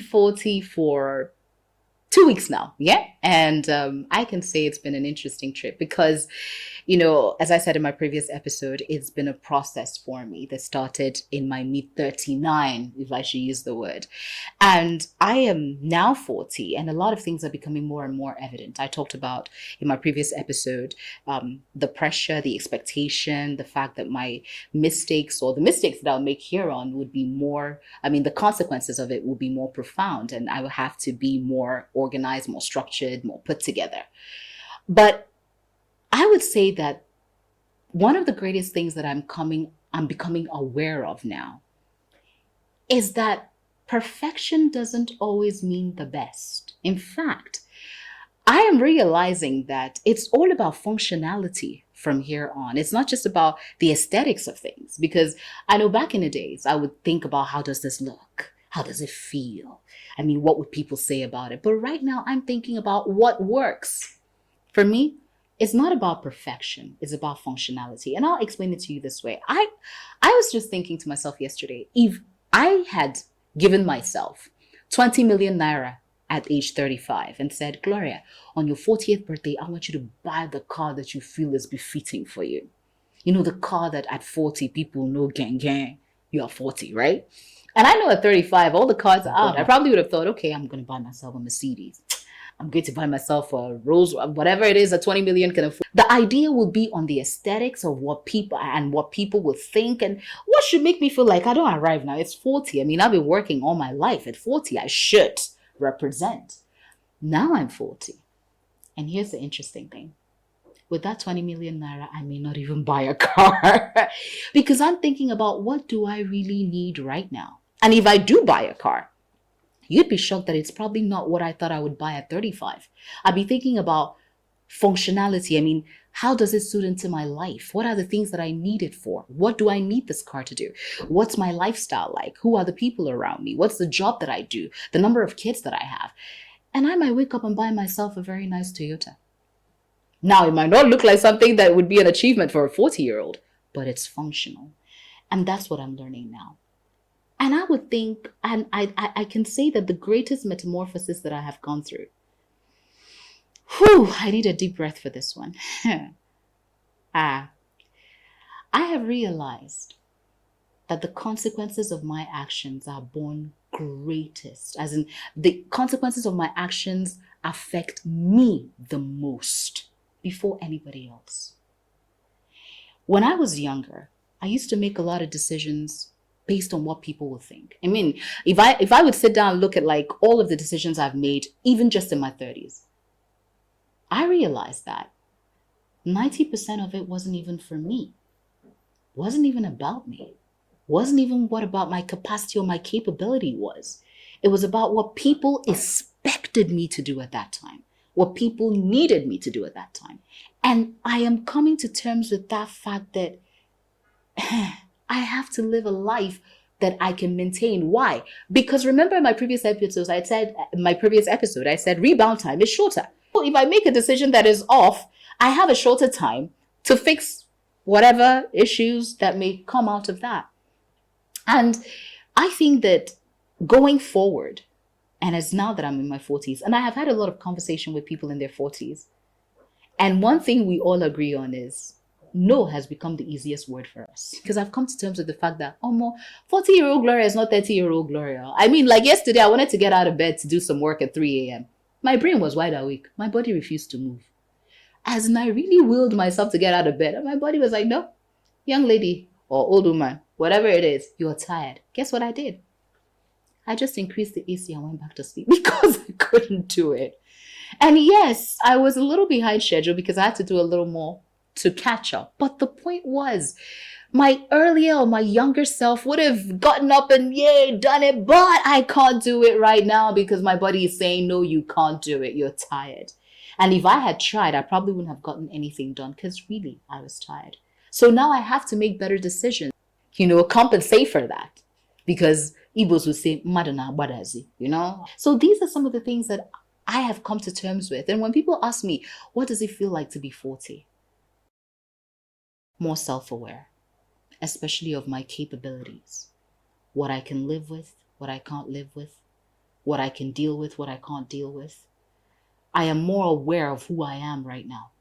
40 for 2 weeks now. Yeah. And I can say it's been an interesting trip because, as I said in my previous episode, it's been a process for me that started in my mid 39, if I should use the word. And I am now 40, and a lot of things are becoming more and more evident. I talked about in my previous episode the pressure, the expectation, the fact that my mistakes or the mistakes that I'll make here on would be more, the consequences of it will be more profound, and I will have to be more organized, more structured, more put together. But I would say that one of the greatest things that I'm becoming aware of now is that perfection doesn't always mean the best. In fact, I am realizing that it's all about functionality from here on. It's not just about the aesthetics of things, because I know back in the days, I would think about how does this look? How does it feel? What would people say about it? But right now I'm thinking about what works. For me, it's not about perfection. It's about functionality. And I'll explain it to you this way. I was just thinking to myself yesterday, if I had given myself 20 million naira at age 35 and said, Gloria, on your 40th birthday, I want you to buy the car that you feel is befitting for you. The car that at 40, people know gang, you are 40, right? And I know at 35, all the cars are out. I probably would have thought, okay, I'm going to buy myself a Mercedes. I'm going to buy myself a Rolls, whatever it is, a 20 million can afford. The idea will be on the aesthetics of what people will think and what should make me feel like I don't arrive now. It's 40. I've been working all my life. At 40, I should represent. Now I'm 40. And here's the interesting thing. With that 20 million naira, I may not even buy a car because I'm thinking about what do I really need right now? And if I do buy a car, you'd be shocked that it's probably not what I thought I would buy at 35. I'd be thinking about functionality. How does it suit into my life? What are the things that I need it for? What do I need this car to do? What's my lifestyle like? Who are the people around me? What's the job that I do? The number of kids that I have? And I might wake up and buy myself a very nice Toyota. Now, it might not look like something that would be an achievement for a 40-year-old, but it's functional. And that's what I'm learning now. And I would think, and I can say that the greatest metamorphosis that I have gone through, I need a deep breath for this one. I have realized that the consequences of my actions are born greatest, as in the consequences of my actions affect me the most before anybody else. When I was younger, I used to make a lot of decisions based on what people would think. If I would sit down and look at all of the decisions I've made, even just in my 30s, I realized that 90% of it wasn't even for me, wasn't even about me, wasn't even what about my capacity or my capability was. It was about what people expected me to do at that time, what people needed me to do at that time. And I am coming to terms with that fact that I have to live a life that I can maintain. Why? Because remember in my previous episodes, I said rebound time is shorter. If I make a decision that is off, I have a shorter time to fix whatever issues that may come out of that. And I think that going forward, and as now that I'm in my 40s, and I have had a lot of conversation with people in their 40s, and one thing we all agree on is no has become the easiest word for us. Because I've come to terms with the fact that 40-year-old Gloria is not 30-year-old Gloria. Yesterday, I wanted to get out of bed to do some work at 3 a.m. My brain was wide awake. My body refused to move. As in, I really willed myself to get out of bed. And my body was like, no, young lady or old woman, whatever it is, you're tired. Guess what I did? I just increased the AC and went back to sleep because I couldn't do it. And yes, I was a little behind schedule because I had to do a little more to catch up. But the point was, my younger self would have gotten up and done it, but I can't do it right now because my body is saying, no, you can't do it. You're tired. And if I had tried, I probably wouldn't have gotten anything done because really, I was tired. So now I have to make better decisions, compensate for that, because Igbos would say, Madana Badazi, So these are some of the things that I have come to terms with. And when people ask me, what does it feel like to be 40? More self-aware, especially of my capabilities, what I can live with, what I can't live with, what I can deal with, what I can't deal with. I am more aware of who I am right now.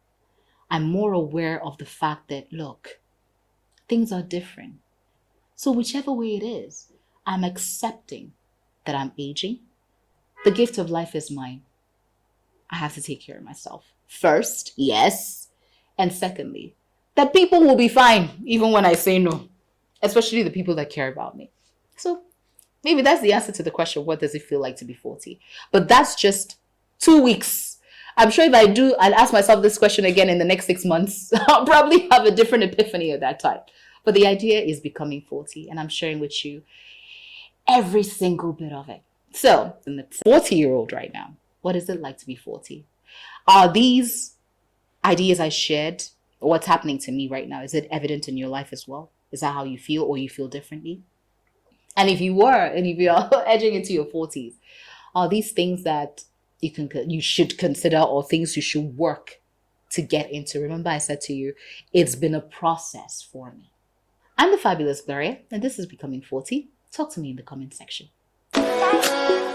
I'm more aware of the fact that, look, things are different. So whichever way it is, I'm accepting that I'm aging. The gift of life is mine. I have to take care of myself. First, yes. And secondly, that people will be fine even when I say no, especially the people that care about me. So maybe that's the answer to the question, what does it feel like to be 40? But that's just 2 weeks. I'm sure if I do, I'll ask myself this question again in the next 6 months. I'll probably have a different epiphany at that time. But the idea is becoming 40, and I'm sharing with you every single bit of it. So, I'm the 40-year-old right now. What is it like to be 40? Are these ideas I shared, what's happening to me right now, is it evident in your life as well? Is that how you feel, or you feel differently? And if you're edging into your 40s, are these things that you should consider, or things you should work to get into? Remember, I said to you, it's been a process for me. I'm the fabulous Gloria, and this is Becoming 40. Talk to me in the comment section. Bye.